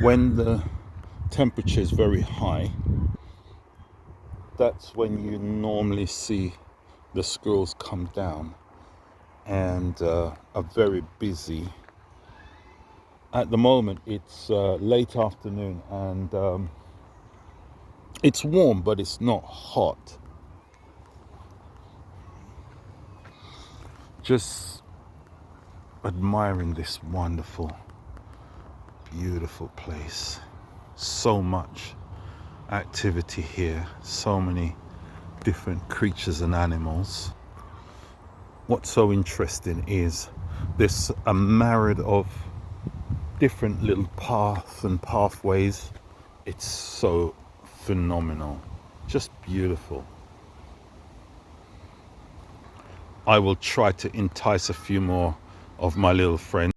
When the temperature is very high, that's when you normally see the squirrels come down and are very busy. At the moment it's late afternoon and it's warm, but it's not hot. Just admiring this wonderful, beautiful place. So much activity here, so many different creatures and animals. What's so interesting is there's a myriad of different little paths and pathways. It's so phenomenal, just beautiful. I will try to entice a few more of my little friends